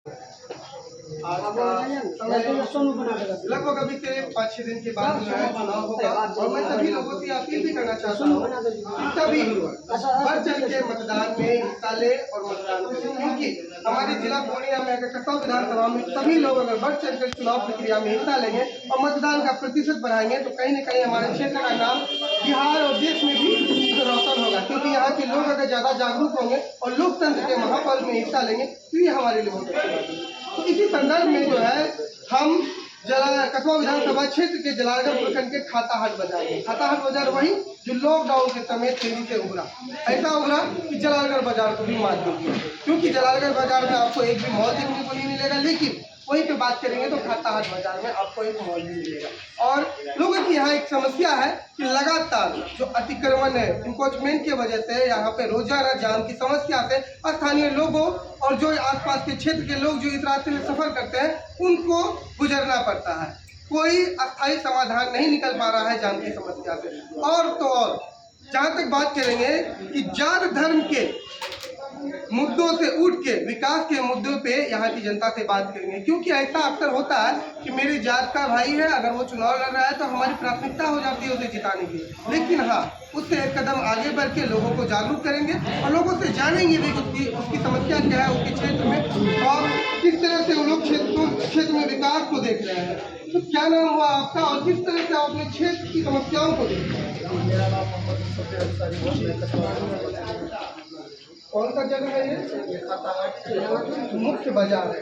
आज का लगभग अभी से 5-6 दिन के बाद जो है चुनाव होगा और मैं सभी लोगों से अपील भी करना चाहता हूँ कि सभी बढ़ चढ़ के मतदान में हिस्सा ले और मतदान करें, क्योंकि हमारे जिला पूर्णिया में अगर कसौ विधानसभा में सभी लोग अगर बढ़ चढ़ कर चुनाव प्रक्रिया में हिस्सा लेंगे और मतदान का प्रतिशत बढ़ाएंगे तो कहीं न कहीं हमारे क्षेत्र का नाम बिहार और देश में भी रोशन होगा, क्योंकि यहाँ के लोग अगर ज्यादा जागरूक होंगे और लोकतंत्र के महापर्व में हिस्सा लेंगे तो ये हमारे लिए बहुत अच्छी बात है। तो इसी संदर्भ में जो है हम कसबा विधानसभा क्षेत्र के जलालगढ़ प्रखंड के खाताहाट बाजार है। खाताहाट बाजार वही जो लॉकडाउन के समय तेजी से उभरा, ऐसा उभरा कि जलालगढ़ बाजार को भी मात दे दिया, क्योंकि जलालगढ़ बाजार में आपको एक भी मॉल देखने को नहीं मिलेगा, लेकिन वहीं पे बात करेंगे तो खाताहाट बाजार में आपको एक मॉल भी मिलेगा। और लोगों की यहाँ एक समस्या है कि लगातार जो अतिक्रमण है, इंक्रोचमेंट की वजह से यहाँ पे रोजाना जाम की समस्या से स्थानीय लोगों और जो आसपास के क्षेत्र के लोग जो इस रास्ते में सफर करते हैं उनको गुजरना पड़ता है। कोई अस्थायी समाधान नहीं निकल पा रहा है जाम की समस्या से। और तो और जहाँ तक बात करेंगे कि जात धर्म के मुद्दों से उठ के विकास के मुद्दों पे यहाँ की जनता से बात करेंगे, क्योंकि ऐसा अक्सर होता है कि मेरी जात का भाई है, अगर वो चुनाव लड़ रहा है तो हमारी प्राथमिकता हो जाती है उसे जिताने की। लेकिन हाँ, उससे एक कदम आगे बढ़ के लोगों को जागरूक करेंगे और लोगों से जानेंगे भी उसकी समस्या क्या है उसके क्षेत्र में और किस तरह से वो लोग क्षेत्र में विकास को देख रहे हैं। तो क्या नाम हुआ आपका और किस तरह से आप अपने क्षेत्र की समस्याओं को देख रहे हैं? मेरा नाम मोहम्मद कौन सा जगह है ये? खाताहाट मुख्य बाजार है।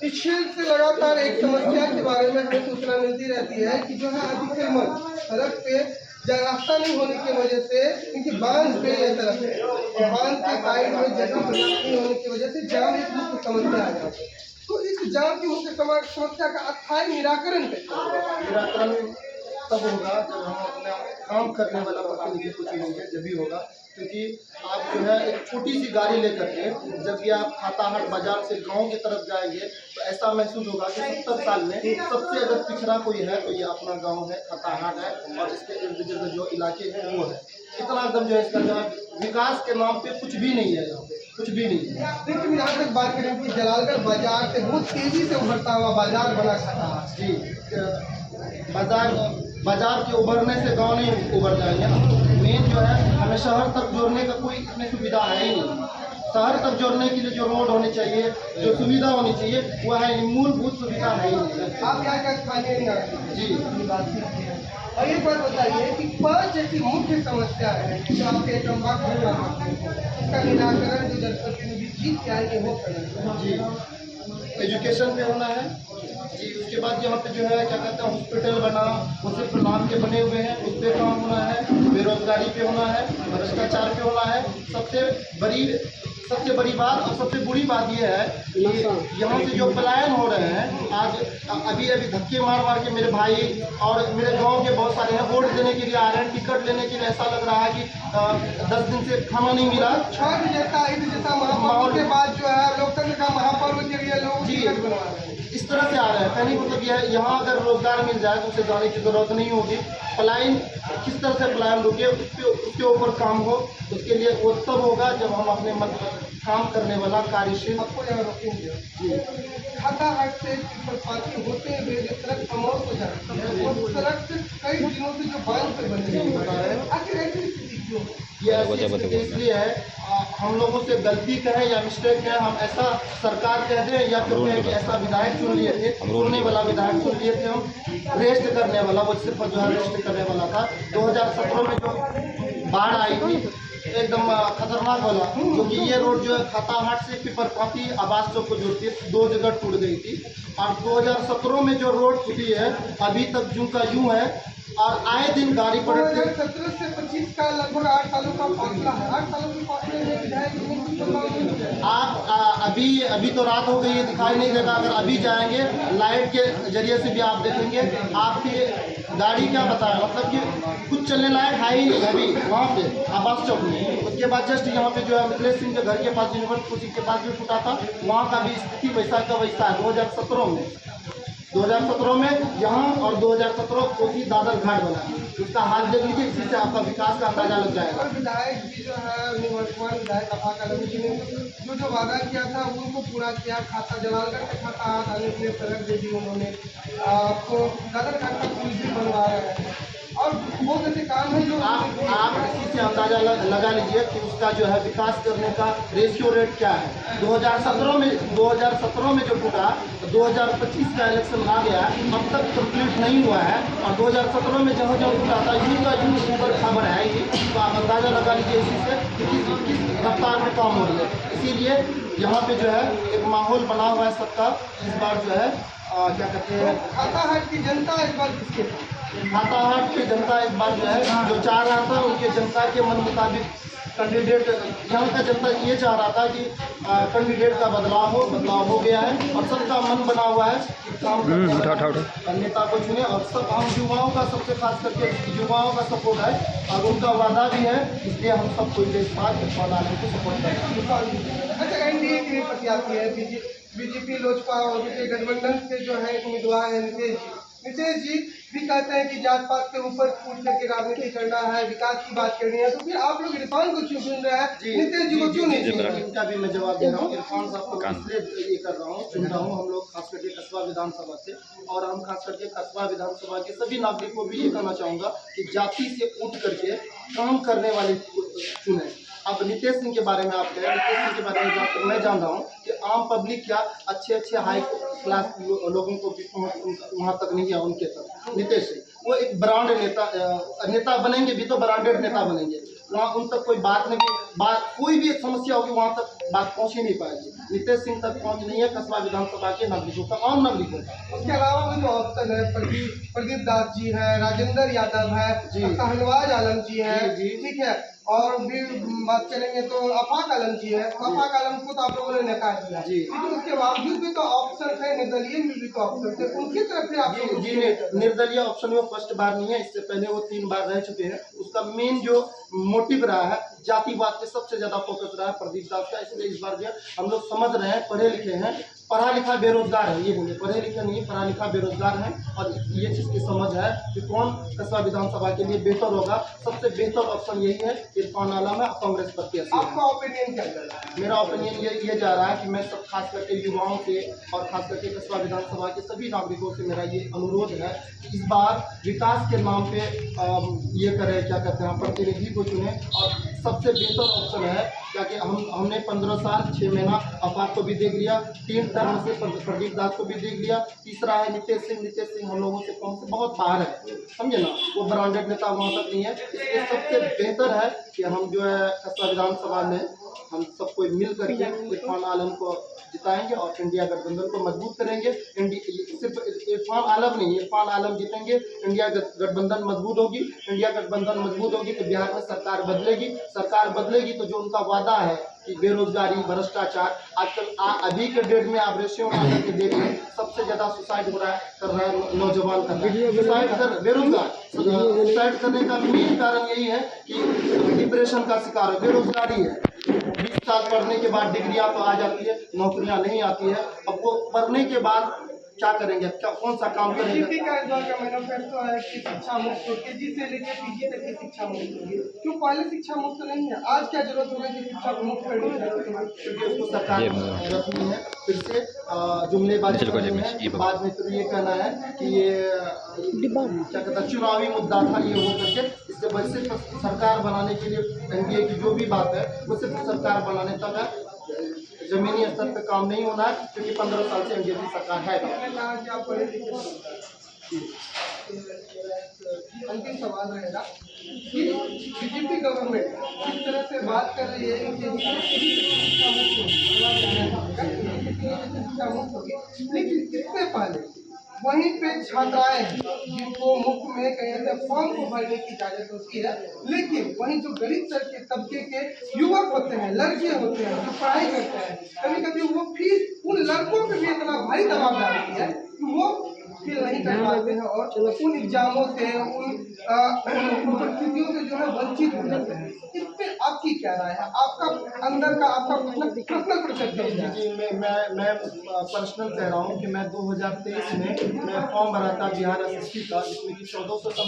इस क्षेत्र से लगातार एक समस्या के बारे में हमें सूचना मिलती रहती है कि जो है अतिक्रमण सड़क पे रास्ता नहीं होने की वजह से, क्योंकि बांध पे यह सड़क है और बांध के साइड में जगह नहीं होने की वजह से जाम एक मुख्य समस्या आ जाती है। तो इस जाम की मुख्य समस्या का अस्थायी निराकरण निराकरण तब होगा जब हम अपना काम करने वाला प्रतिनिधि को चुनेंगे, जब भी होगा। क्योंकि आप जो है एक छोटी सी गाड़ी लेकर के जब भी आप खाताहाट बाजार से गांव की तरफ जाएंगे तो ऐसा महसूस होगा कि 70 साल में सबसे अगर पिछड़ा कोई है तो ये अपना गांव है, खाताहाट है और इसके इर्द गिर्द जो इलाके हैं वो है। इतना एकदम जो है इसका जो है विकास के नाम पे कुछ भी नहीं है, यहाँ पे कुछ भी नहीं है। लेकिन यहाँ तक बात करें कि जलालगढ़ बाजार से बहुत तेजी से उभरता हुआ बाजार बना खाताहाट जी, बाजार के उभरने से गांव नहीं उभर जाएंगे ना। मेन जो है हमें शहर तक जोड़ने का कोई इतनी सुविधा है ही नहीं। शहर तक जोड़ने के लिए जो रोड होनी चाहिए, जो सुविधा होनी चाहिए वो है, मूलभूत सुविधा है ही नहीं। आप क्या क्या स्थानीय निवासी जी बात कीजिए और एक बात बताइए कि 5 ऐसी मुख्य समस्या है जो आपके इसका निराकरण जो जनप्रतिनिधि जीत के आएंगे वो करना जी, एजुकेशन पे होना है जी। उसके बाद यहाँ पे जो है क्या कहते हैं हॉस्पिटल बना, वो सिर्फ नाम के बने हुए हैं, उस पर काम होना है। बेरोजगारी पे होना है, भ्रष्टाचार पे होना है। सबसे बड़ी बात और सबसे बुरी बात यह है कि यहाँ से जो पलायन हो रहे हैं आज अभी धक्के मार के मेरे भाई और मेरे गांव के बहुत सारे हैं वोट देने के लिए आ रहे हैं, टिकट लेने के लिए। ऐसा लग रहा है कि 10 दिन से खाना नहीं मिला। छठ जैसा महापर्व के बाद जो है लोकतंत्र का महापर्व के लिए लोग टिकट बनवा रहे हैं, इस तरह से आ रहे हैं। कहने मतलब यह है यहाँ अगर रोजगार मिल जाए तो उसे जाने की जरूरत नहीं होगी। पलायन किस तरह से पलायन रुके उसके ऊपर काम हो, उसके लिए वो तब होगा जब हम अपने काम करने वाला कार्यशील आपको यहाँ रोकेंगे। खाताहाट से पार्टी होते हुए जो सड़क समाप्त हो जाती है वो सड़क से कई दिनों से जो बांध पे बनी है, आखिर ऐसी स्थिति क्यों? ये इसलिए है हम लोगों से गलती कहें या मिस्टेक है, हम ऐसा सरकार कह दें या फिर कहें कि ऐसा विधायक चुन लिए थे, चुनने वाला विधायक चुन लिए थे हम। रेस्ट करने वाला वो सिर्फ जो है रेस्ट करने वाला था। 2017 में जो बाढ़ आई थी एकदम खतरनाक वाला, क्योंकि ये रोड जो है खाताहाट से पिपरपाती आवास चौक को जोड़ती है, 2 जगह टूट गई थी। और 2017 में जो रोड टूटी है अभी तक यूं का यूं है और आए दिन गाड़ी पलट के 17 से 25 का लगभग 8 सालों का फासला है। 8 सालों के फासले में विधायक आप अभी तो रात हो गई है, दिखाई नहीं देगा। अगर अभी जाएंगे लाइट के जरिए से भी आप देखेंगे, आपकी गाड़ी क्या बताया मतलब कि कुछ चलने लायक है ही नहीं अभी वहाँ पे आवास चौक में। उसके बाद जस्ट यहाँ पे जो है मिथिलेश सिंह के घर के पास यूनिवर्सिटी के पास जो टूटा था वहाँ का भी स्थिति वैसा का वैसा है 2017 में। 2017 में यहाँ और 2017 कोसी दादर घाट बना, उसका हाल देख लीजिए, इसी से आपका विकास का अंदाजा लग जाएगा। और विधायक जी जो है वर्तमान विधायक आफाक आलम जी ने जो वादा किया था उनको पूरा किया। खाता जलालगढ़ के खाता हाथ आने के लिए सड़क दे दी उन्होंने, आपको दादर घाट का पुल भी बनवा रहे हैं और बहुत ऐसे काम है जो आप इसी से अंदाजा लगा लीजिए कि उसका जो है विकास करने का रेशियो रेट क्या है। 2017 में जो टूटा, 2025 का इलेक्शन आ गया, अब तक कंप्लीट नहीं हुआ है और 2017 में जहाँ जहाँ टूटा था यूं का यूं ऊपर खबर है ये, तो आप अंदाजा लगा लीजिए इसी से कि किस रफ्तार में काम हो रही है। इसीलिए यहाँ पे जो है एक माहौल बना हुआ है सबका। इस बार जो है क्या कहते हैं, खाताहाट की जनता इस बार किसके हाथाहाट की जनता इस बार जो है जो चाह रहा था उनके जनता के मन मुताबिक कैंडिडेट, यहाँ का जनता ये चाह रहा था कि कैंडिडेट का बदलाव हो गया है और सबका मन बना हुआ है कि काम नेता को चुने। और सब हम युवाओं का, सबसे खास करके युवाओं का सपोर्ट है और उनका वादा भी है, इसलिए हम सब कोई इस बात को सपोर्ट करें। अच्छा, एनडीए के लिए प्रत्याशी है बीजेपी लोजपा और गठबंधन के जो है उम्मीदवार है नीतीश जी भी कहते हैं कि जात पात के ऊपर कूद करके राजनीति करना है, विकास की बात करनी है, तो फिर आप लोग इरफान को क्यों चुन रहे हैं, नीतीश जी को क्यों नहीं चुन रहे? इनका भी मैं जवाब दे रहा हूँ। इरफान साहब को इसलिए ये कर रहा हूँ, चुन रहा हूँ, हम लोग खास करके कस्बा विधानसभा से, और हम खास करके कस्बा विधानसभा के सभी नागरिकों को भी ये कहना चाहूँगा कि जाति से उठ करके काम करने वाले चुने। अब नीतीश सिंह के बारे में आप कहें, नीतीश सिंह के बारे में जहाँ तक मैं जान रहा हूँ कि आम पब्लिक क्या अच्छे हाई क्लास लोगों को भी वहाँ तक नहीं है उनके तक। नीतीश सिंह वो एक ब्रांड नेता बनेंगे भी तो ब्रांडेड नेता बनेंगे, वहाँ उन तक कोई बात नहीं, कोई भी एक समस्या होगी वहाँ तक बात पहुँच ही नहीं पाएगी। नीतीश सिंह तक पहुँच नहीं है कस्बा विधानसभा के नागरिकों का, आम नागरिकों का। उसके अलावा कोई ऑप्शन है, प्रदीप दास जी है, राजेंद्र यादव है, शाहनवाज आलम जी है, ठीक है, और भी बात करेंगे तो आफाक आलम जी है। आफाक आलम को तो आप लोगों ने नकार दिया, लेकिन उसके बावजूद भी तो ऑप्शन है, निर्दलीय में भी तो ऑप्शन थे, उनकी तरफ से आप निर्दलीय ऑप्शन में फर्स्ट बार नहीं है, इससे पहले वो 3 बार रह चुके हैं। उसका मेन जो मोटिव रहा है जातिवाद पे सबसे ज्यादा फोकस रहा है प्रदीप दास का, इसलिए इस बार जो हम लोग समझ रहे हैं, पढ़े लिखे हैं, पढ़ा लिखा बेरोजगार है, ये बोले पढ़े लिखा नहीं, पढ़ा लिखा बेरोजगार है, और ये चीज़ की समझ है कि कौन कस्बा विधानसभा के लिए बेहतर होगा। सबसे बेहतर ऑप्शन यही है इरफान आलम है, कांग्रेस प्रत्याशी। आपका ओपिनियन क्या चल रहा है? मेरा ओपिनियन ये जा रहा है कि मैं सब खास करके युवाओं से और खास करके कस्बा विधानसभा के सभी नागरिकों से मेरा ये अनुरोध है कि इस बार विकास के नाम पे ये करें, क्या कहते हैं, प्रतिनिधि को चुने। और सबसे बेहतर ऑप्शन है क्या कि हमने 15 साल 6 महीना आफाक को भी देख लिया, 3 टर्म से प्रदीप दास को भी देख लिया, तीसरा है नीतीश सिंह हम लोगों से कौन से बहुत बाहर है, समझे ना, वो ब्रांडेड नेता वहाँ तक नहीं है। इसलिए सबसे बेहतर है कि हम जो है कस्बा विधानसभा में हम सब कोई मिल करके इरफान आलम को जिताएंगे और इंडिया गठबंधन को मजबूत करेंगे। सिर्फ इरफान आलम नहीं, इरफान आलम जीतेंगे, इंडिया गठबंधन मजबूत होगी, इंडिया गठबंधन मजबूत होगी तो बिहार में सरकार बदलेगी तो जो उनका वादा है कि बेरोजगारी, भ्रष्टाचार, आजकल अभी के डेट में आप रेशियो के डेट में सबसे ज्यादा सुसाइड कर रहा है नौजवान का, बेरोजगार। सुसाइड करने का मेन कारण यही है कि डिप्रेशन का शिकार है, बेरोजगारी है। 20 साल पढ़ने के बाद डिग्रियां तो आ जाती है, नौकरियां नहीं आती है। अब वो पढ़ने के बाद क्या करेंगे, कौन सा काम करेंगे? बीजेपी का इस बार का मैनिफेस्टो है कि शिक्षा मुक्त, केजी से लेकर पीजी तक की शिक्षा मुक्त होगी। क्यों पहले शिक्षा मुक्त नहीं है, आज क्या जरूरत होगी कि शिक्षा मुक्त करनी है? क्योंकि उसको सरकार रखनी है, फिर से जुमलेबाजी करनी है, बाद में फिर ये कहना है कि ये क्या कहता है चुनावी मुद्दा था, ये हो करके इससे सिर्फ सरकार बनाने के लिए एनडीए की जो भी बात है वो सिर्फ सरकार बनाने तक है, जमीनी स्तर पे काम नहीं होना है, क्योंकि 15 साल से एनडीए की सरकार है। अंतिम सवाल रहेगा कि बीजेपी गवर्नमेंट किस तरह से बात कर रही है कि शिक्षा मुक्त होगी, लेकिन इससे पहले वहीं पे छात्राएं जिनको मुफ्त में कहीं से फॉर्म को भरने की इजाजत होती है, लेकिन वहीं जो गरीब तबके के युवक होते हैं, लड़के होते हैं जो पढ़ाई करते हैं, कभी कभी वो फीस उन लड़कों पे भी इतना भारी दबाव डालती है कि वो फील नहीं कर पाते हैं और उन एग्जामों से, उन परिस्थितियों से जो है वंचित हो जाते हैं। इस पे आपकी क्या आ रहा है? आपका अंदर का आपका पर्सनल प्रोसेस क्या है? जी मैं पर्सनल कह रहा हूँ कि मैं 2023 में मैं फॉर्म भरा था बिहार एसएससी का, जिसमें कि 1400